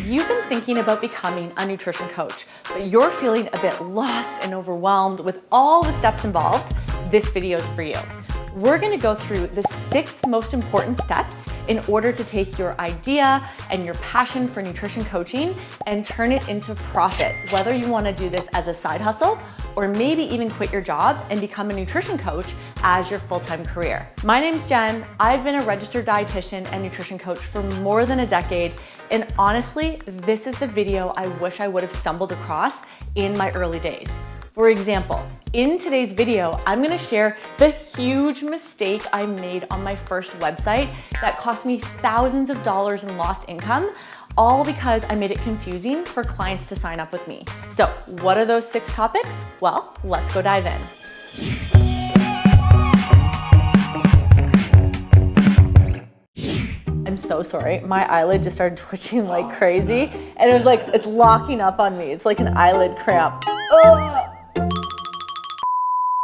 you've been thinking about becoming a nutrition coach, but you're feeling a bit lost and overwhelmed with all the steps involved, this video is for you. We're gonna go through the 6 most important steps in order to take your idea and your passion for nutrition coaching and turn it into profit, whether you wanna do this as a side hustle or maybe even quit your job and become a nutrition coach as your full-time career. My name's Jen. I've been a registered dietitian and nutrition coach for more than a decade, and honestly, this is the video I wish I would have stumbled across in my early days. For example, in today's video, I'm gonna share the huge mistake I made on my first website that cost me thousands of dollars in lost income, all because I made it confusing for clients to sign up with me. So what are those 6 topics? Well, let's go dive in. I'm so sorry. My eyelid just started twitching like crazy, and it was like, it's locking up on me. It's like an eyelid cramp. Ugh.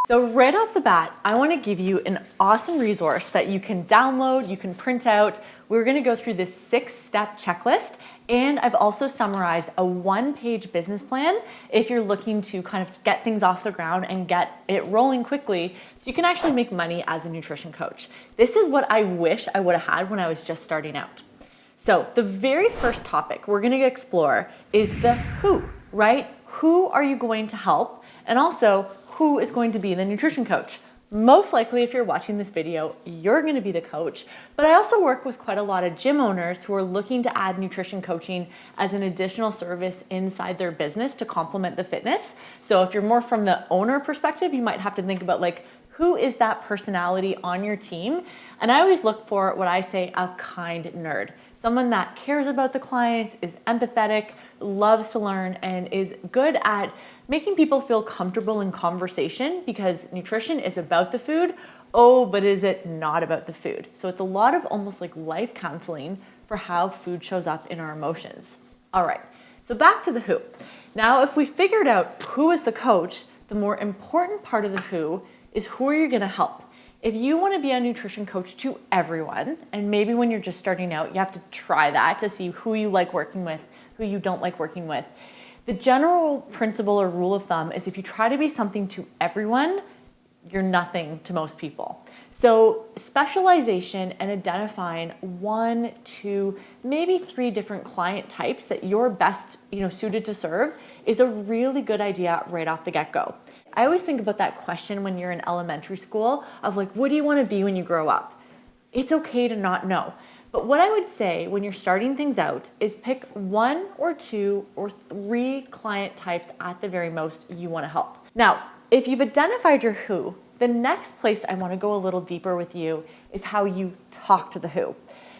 So right off the bat, I want to give you an awesome resource that you can download, you can print out. We're going to go through this 6-step checklist, and I've also summarized a 1-page business plan if you're looking to kind of get things off the ground and get it rolling quickly so you can actually make money as a nutrition coach. This is what I wish I would have had when I was just starting out. So the very first topic we're going to explore is the who, right? Who are you going to help? And also, who is going to be the nutrition coach? Most likely, if you're watching this video, you're gonna be the coach, but I also work with quite a lot of gym owners who are looking to add nutrition coaching as an additional service inside their business to complement the fitness. So if you're more from the owner perspective, you might have to think about like, who is that personality on your team? And I always look for what I say, a kind nerd. Someone that cares about the clients, is empathetic, loves to learn, and is good at making people feel comfortable in conversation, because nutrition is about the food. Oh, but is it not about the food? So it's a lot of almost like life counseling for how food shows up in our emotions. All right, so back to the who. Now, if we figured out who is the coach, the more important part of the who is who are you gonna help? If you wanna be a nutrition coach to everyone, and maybe when you're just starting out, you have to try that to see who you like working with, who you don't like working with. The general principle or rule of thumb is if you try to be something to everyone, you're nothing to most people. So specialization and identifying 1, 2, maybe 3 different client types that you're best suited to serve is a really good idea right off the get-go. I always think about that question when you're in elementary school of like, what do you want to be when you grow up? It's okay to not know. But what I would say when you're starting things out is pick 1 or 2 or 3 client types at the very most you want to help. Now, if you've identified your who, the next place I want to go a little deeper with you is how you talk to the who.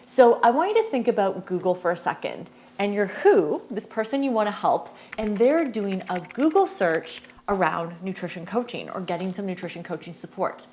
So I want you to think about Google for a second, and your who, this person you want to help, and they're doing a Google search around nutrition coaching or getting some nutrition coaching support.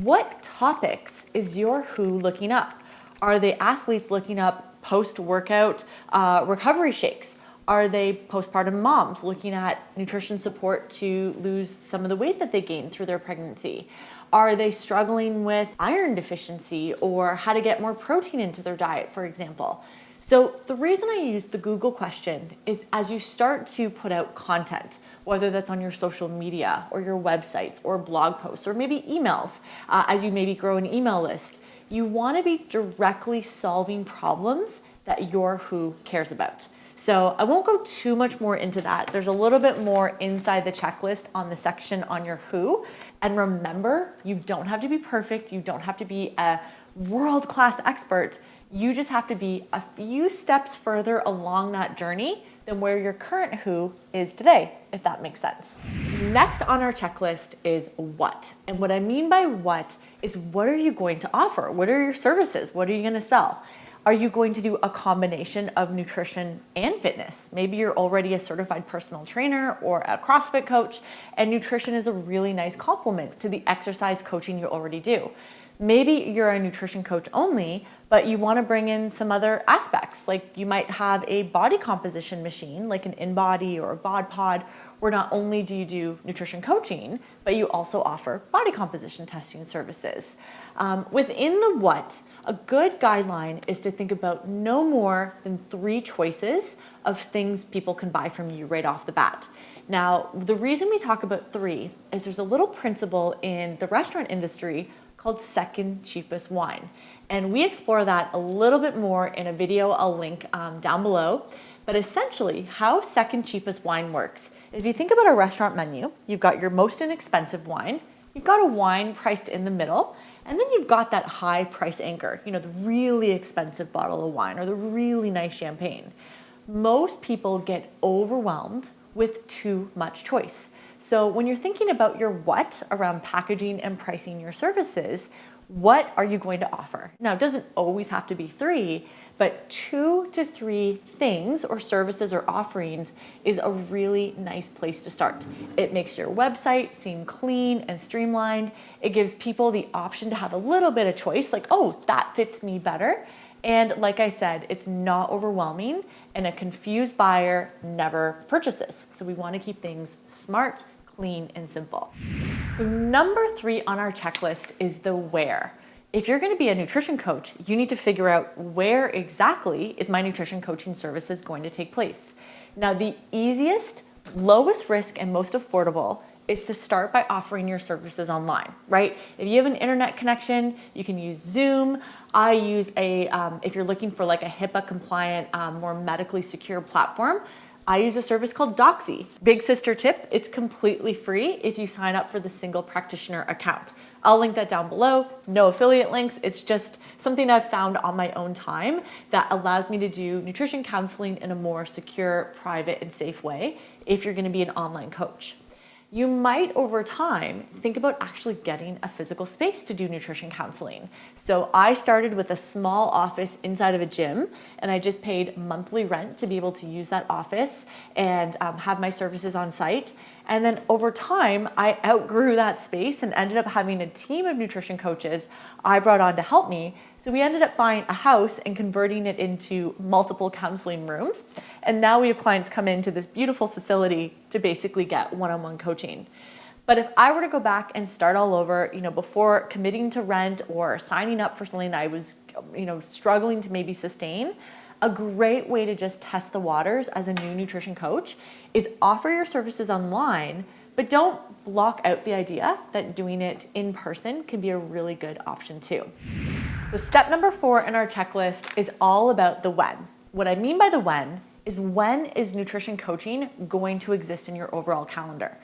What topics is your who looking up? Are they athletes looking up post-workout recovery shakes? Are they postpartum moms looking at nutrition support to lose some of the weight that they gained through their pregnancy? Are they struggling with iron deficiency or how to get more protein into their diet, for example? So the reason I use the Google question is as you start to put out content, whether that's on your social media or your websites or blog posts or maybe emails, as you maybe grow an email list, you want to be directly solving problems that your who cares about. So I won't go too much more into that. There's a little bit more inside the checklist on the section on your who. And remember, you don't have to be perfect. You don't have to be a world-class expert. You just have to be a few steps further along that journey than where your current who is today, if that makes sense. Next on our checklist is what. And what I mean by what is what are you going to offer? What are your services? What are you going to sell? Are you going to do a combination of nutrition and fitness? Maybe you're already a certified personal trainer or a CrossFit coach, and nutrition is a really nice complement to the exercise coaching you already do. Maybe you're a nutrition coach only, but you want to bring in some other aspects. Like you might have a body composition machine, like an InBody or a BodPod, where not only do you do nutrition coaching, but you also offer body composition testing services. Within the what, a good guideline is to think about no more than 3 choices of things people can buy from you right off the bat. Now, the reason we talk about 3 is there's a little principle in the restaurant industry called second cheapest wine. And we explore that a little bit more in a video I'll link down below. But essentially, how second cheapest wine works. If you think about a restaurant menu, you've got your most inexpensive wine, you've got a wine priced in the middle, and then you've got that high price anchor, the really expensive bottle of wine or the really nice champagne. Most people get overwhelmed with too much choice. So when you're thinking about your what around packaging and pricing your services, what are you going to offer? Now, it doesn't always have to be 3, but 2 to 3 things or services or offerings is a really nice place to start. It makes your website seem clean and streamlined. It gives people the option to have a little bit of choice, like, oh, that fits me better. And like I said, it's not overwhelming, and a confused buyer never purchases. So we want to keep things smart, clean, and simple. So number 3 on our checklist is the where. If you're going to be a nutrition coach, you need to figure out where exactly is my nutrition coaching services going to take place. Now, the easiest, lowest risk, and most affordable is to start by offering your services online, right? If you have an internet connection, you can use Zoom. I use if you're looking for like a HIPAA compliant, more medically secure platform, I use a service called 𝗕𝘂𝗘𝗘. Big sister tip, it's completely free if you sign up for the single practitioner account. I'll link that down below. No affiliate links. It's just something I've found on my own time that allows me to do nutrition counseling in a more secure, private, and safe way if you're going to be an online coach. You might, over time, think about actually getting a physical space to do nutrition counseling. So I started with a small office inside of a gym, and I just paid monthly rent to be able to use that office and have my services on site. And then over time, I outgrew that space and ended up having a team of nutrition coaches I brought on to help me. So we ended up buying a house and converting it into multiple counseling rooms. And now we have clients come into this beautiful facility to basically get one-on-one coaching. But if I were to go back and start all over, before committing to rent or signing up for something that I was, struggling to maybe sustain, a great way to just test the waters as a new nutrition coach is offer your services online, but don't block out the idea that doing it in person can be a really good option too. So step number 4 in our checklist is all about the when. What I mean by the when is nutrition coaching going to exist in your overall calendar?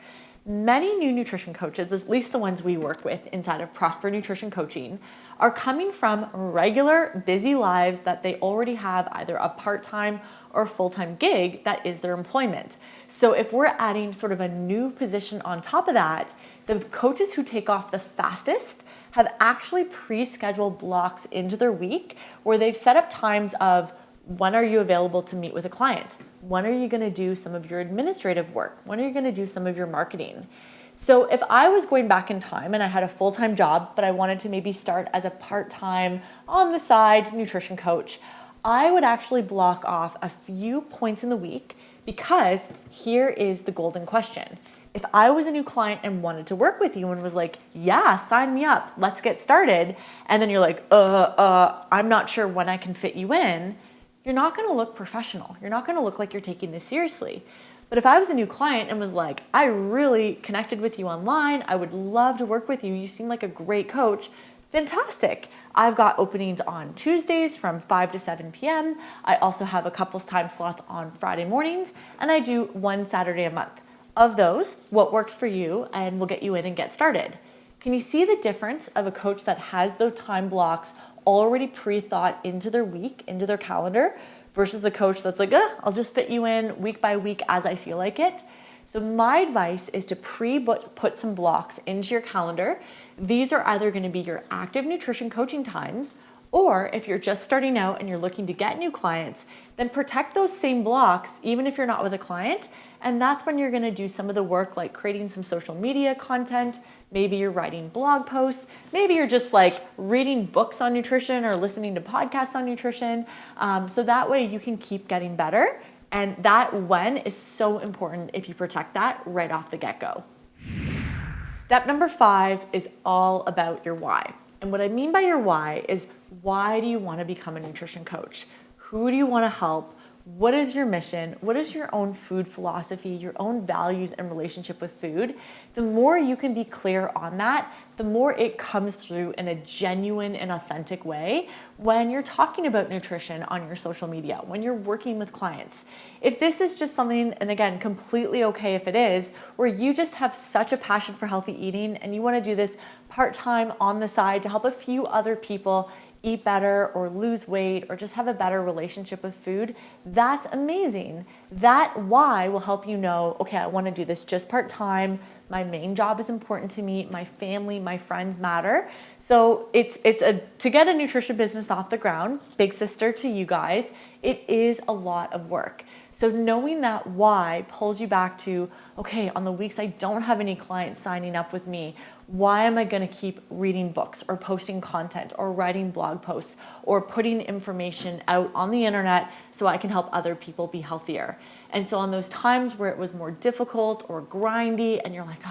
Many new nutrition coaches, at least the ones we work with inside of Prosper Nutrition Coaching, are coming from regular busy lives that they already have either a part-time or full-time gig that is their employment. So if we're adding sort of a new position on top of that, the coaches who take off the fastest have actually pre-scheduled blocks into their week where they've set up times of when are you available to meet with a client? When are you going to do some of your administrative work? When are you going to do some of your marketing? So if I was going back in time and I had a full-time job, but I wanted to maybe start as a part-time on the side nutrition coach, I would actually block off a few points in the week, because here is the golden question. If I was a new client and wanted to work with you and was like, yeah, sign me up, let's get started, and then you're like, I'm not sure when I can fit you in, you're not going to look professional. You're not going to look like you're taking this seriously. But if I was a new client and was like, I really connected with you online, I would love to work with you, you seem like a great coach, fantastic. I've got openings on Tuesdays from 5 to 7 p.m. I also have a couple time slots on Friday mornings, and I do 1 Saturday a month. Of those, what works for you, and we'll get you in and get started. Can you see the difference of a coach that has those time blocks already pre-thought into their week, into their calendar, versus the coach that's like, I'll just fit you in week by week as I feel like it? So my advice is to put some blocks into your calendar. These are either going to be your active nutrition coaching times, or if you're just starting out and you're looking to get new clients, then protect those same blocks even if you're not with a client. And that's when you're going to do some of the work like creating some social media content, Maybe you're writing blog posts. Maybe you're just like reading books on nutrition or listening to podcasts on nutrition. So that way you can keep getting better. And that when is so important if you protect that right off the get-go. Step number 5 is all about your why. And what I mean by your why is, why do you want to become a nutrition coach? Who do you want to help? What is your mission? What is your own food philosophy, your own values and relationship with food? The more you can be clear on that, the more it comes through in a genuine and authentic way when you're talking about nutrition on your social media, when you're working with clients. If this is just something, and again, completely okay if it is, where you just have such a passion for healthy eating and you want to do this part-time on the side to help a few other people eat better or lose weight or just have a better relationship with food, that's amazing. That why will help you know, okay, I want to do this just part-time. My main job is important to me. My family, my friends matter. So to get a nutrition business off the ground, big sister to you guys, it is a lot of work. So knowing that why pulls you back to, okay, on the weeks I don't have any clients signing up with me, why am I going to keep reading books or posting content or writing blog posts or putting information out on the internet so I can help other people be healthier? And so on those times where it was more difficult or grindy and you're like,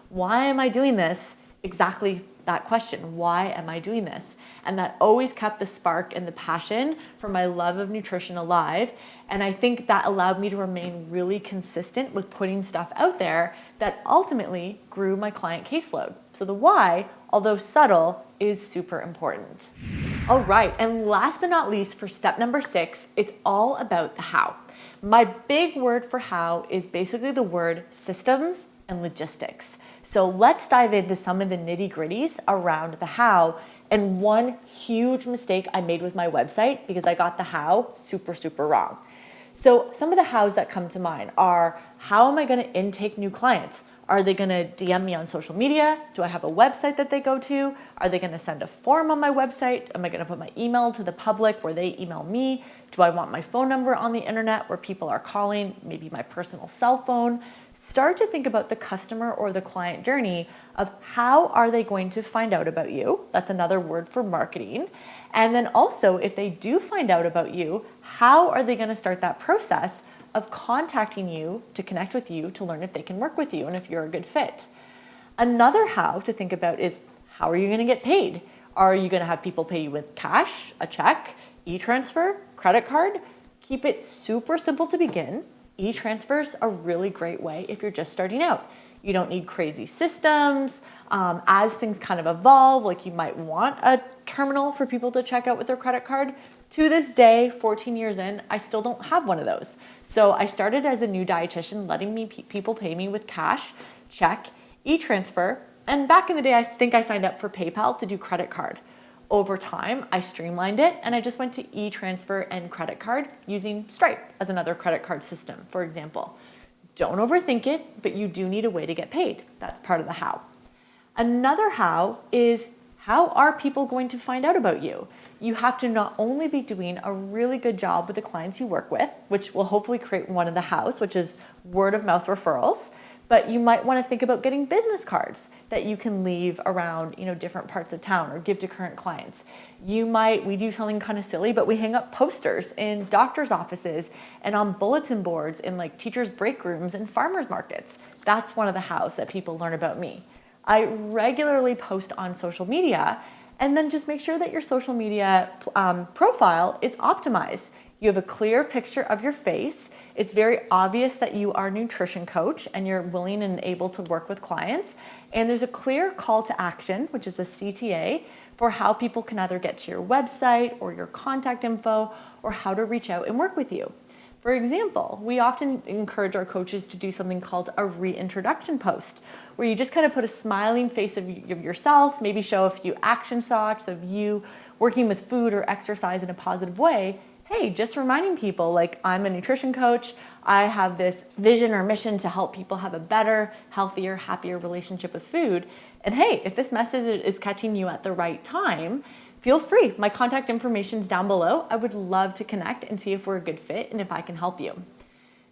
why am I doing this? Exactly that question, why am I doing this? And that always kept the spark and the passion for my love of nutrition alive. And I think that allowed me to remain really consistent with putting stuff out there that ultimately grew my client caseload. So the why, although subtle, is super important. All right, and last but not least, for step number 6, it's all about the how. My big word for how is basically the word systems and logistics. So let's dive into some of the nitty-gritties around the how. And one huge mistake I made with my website, because I got the how super wrong. So some of the hows that come to mind are, how am I going to intake new clients? Are they going to DM me on social media? Do I have a website that they go to? Are they going to send a form on my website? Am I going to put my email to the public where they email me? Do I want my phone number on the internet where people are calling, maybe my personal cell phone? Start to think about the customer or the client journey of how are they going to find out about you? That's another word for marketing. And then also, if they do find out about you, how are they going to start that process of contacting you to connect with you to learn if they can work with you and if you're a good fit? Another how to think about is, how are you going to get paid? Are you going to have people pay you with cash, a check, e-transfer, credit card? Keep it super simple to begin. E-transfer's a really great way if you're just starting out. You don't need crazy systems. As things kind of evolve, like you might want a terminal for people to check out with their credit card. To this day, 14 years in, I still don't have one of those. So I started as a new dietitian, letting people pay me with cash, check, e-transfer, and back in the day, I think I signed up for PayPal to do credit card. Over time, I streamlined it and I just went to e-transfer and credit card using Stripe as another credit card system, for example. Don't overthink it, but you do need a way to get paid. That's part of the how. Another how is, how are people going to find out about you? You have to not only be doing a really good job with the clients you work with, which will hopefully create one of the hows, which is word of mouth referrals, but you might want to think about getting business cards that you can leave around, different parts of town or give to current clients. We do something kind of silly, but we hang up posters in doctors' offices and on bulletin boards in like teachers' break rooms and farmers markets. That's one of the hows that people learn about me. I regularly post on social media, and then just make sure that your social media profile is optimized. You have a clear picture of your face. It's very obvious that you are a nutrition coach and you're willing and able to work with clients. And there's a clear call to action, which is a CTA, for how people can either get to your website or your contact info or how to reach out and work with you. For example, we often encourage our coaches to do something called a reintroduction post, where you just kind of put a smiling face of yourself, maybe show a few action shots of you working with food or exercise in a positive way. Hey, just reminding people, like, I'm a nutrition coach. I have this vision or mission to help people have a better, healthier, happier relationship with food. And hey, if this message is catching you at the right time, feel free. My contact information's down below. I would love to connect and see if we're a good fit and if I can help you.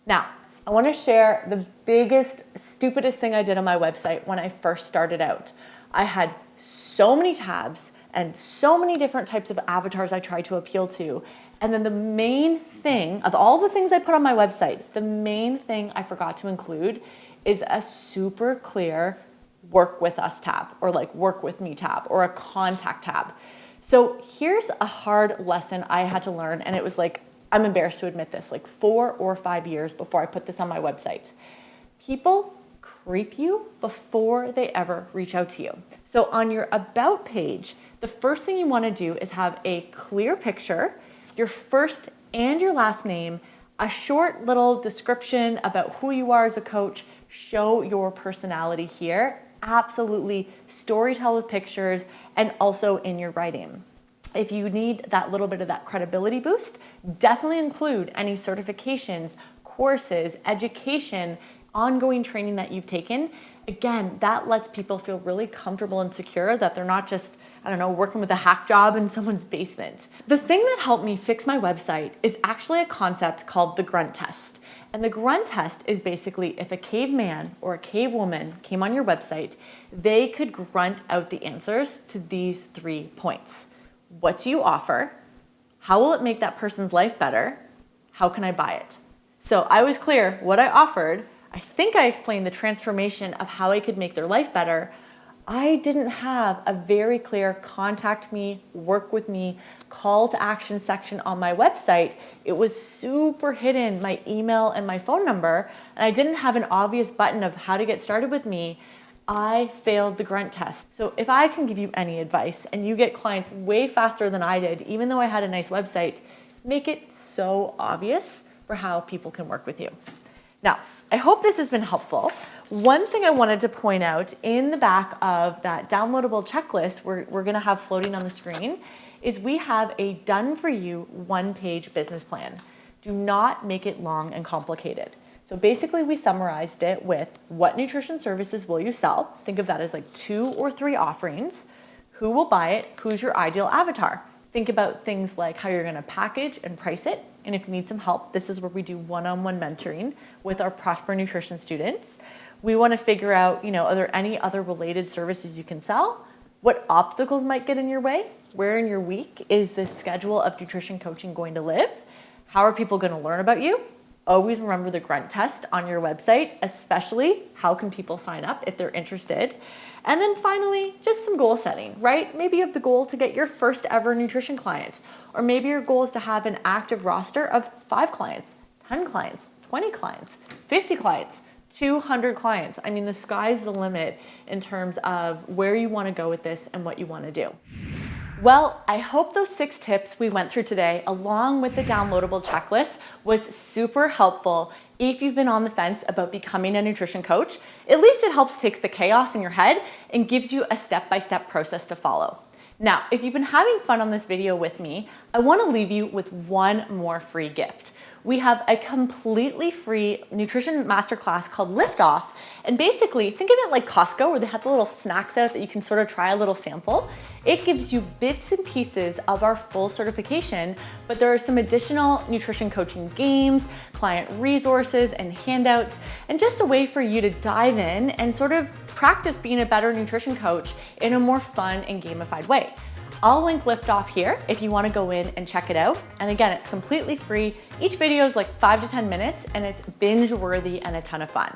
Now, I want to share the biggest, stupidest thing I did on my website when I first started out. I had so many tabs and so many different types of avatars I tried to appeal to. And then the main thing, of all the things I put on my website, the main thing I forgot to include is a super clear work with us tab, or like work with me tab, or a contact tab. So here's a hard lesson I had to learn, and it was like, I'm embarrassed to admit this, like 4 or 5 years before I put this on my website. People creep you before they ever reach out to you. So on your About page, the first thing you want to do is have a clear picture, your first and your last name, a short little description about who you are as a coach, show your personality here. Absolutely storytell with pictures and also in your writing. If you need that little bit of that credibility boost, definitely include any certifications, courses, education, ongoing training that you've taken. Again, that lets people feel really comfortable and secure that they're not just, I don't know, working with a hack job in someone's basement. The thing that helped me fix my website is actually a concept called the grunt test. And the grunt test is basically if a caveman or a cavewoman came on your website, they could grunt out the answers to these 3 points. What do you offer? How will it make that person's life better? How can I buy it? So I was clear what I offered. I think I explained the transformation of how I could make their life better. I didn't have a very clear contact me, work with me, call to action section on my website. It was super hidden, my email and my phone number, and I didn't have an obvious button of how to get started with me. I failed the grunt test. So if I can give you any advice and you get clients way faster than I did, even though I had a nice website, make it so obvious for how people can work with you. Now, I hope this has been helpful. One thing I wanted to point out in the back of that downloadable checklist we're gonna have floating on the screen is we have a done-for-you 1-page business plan. Do not make it long and complicated. So basically we summarized it with what nutrition services will you sell? Think of that as like 2 or 3 offerings. Who will buy it? Who's your ideal avatar? Think about things like how you're gonna package and price it. And if you need some help, this is where we do one-on-one mentoring with our Prosper Nutrition students. We wanna figure out, are there any other related services you can sell? What obstacles might get in your way? Where in your week is this schedule of nutrition coaching going to live? How are people gonna learn about you? Always remember the grunt test on your website, especially how can people sign up if they're interested. And then finally, just some goal setting, right? Maybe you have the goal to get your first ever nutrition client, or maybe your goal is to have an active roster of 5 clients, 10 clients, 20 clients, 50 clients, 200 clients. I mean, the sky's the limit in terms of where you want to go with this and what you want to do. Well, I hope those 6 tips we went through today, along with the downloadable checklist, was super helpful if you've been on the fence about becoming a nutrition coach. At least it helps take the chaos in your head and gives you a step-by-step process to follow. Now, if you've been having fun on this video with me, I want to leave you with one more free gift. We have a completely free nutrition masterclass called Lift Off. And basically, think of it like Costco, where they have the little snacks out that you can sort of try a little sample. It gives you bits and pieces of our full certification, but there are some additional nutrition coaching games, client resources, and handouts, and just a way for you to dive in and sort of practice being a better nutrition coach in a more fun and gamified way. I'll link Lift Off here if you want to go in and check it out. And again, it's completely free. Each video is like 5 to 10 minutes and it's binge worthy and a ton of fun.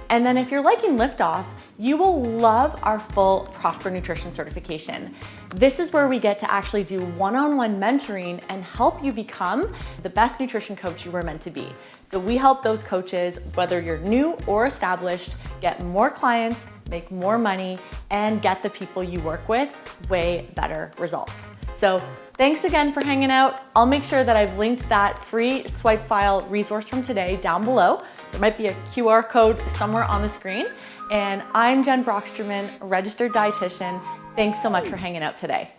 And then if you're liking Lift Off, you will love our full Prosper Nutrition certification. This is where we get to actually do one-on-one mentoring and help you become the best nutrition coach you were meant to be. So we help those coaches, whether you're new or established, get more clients, make more money, and get the people you work with way better results. So thanks again for hanging out. I'll make sure that I've linked that free swipe file resource from today down below. There might be a QR code somewhere on the screen. And I'm Jen Broxterman, registered dietitian. Thanks so much for hanging out today.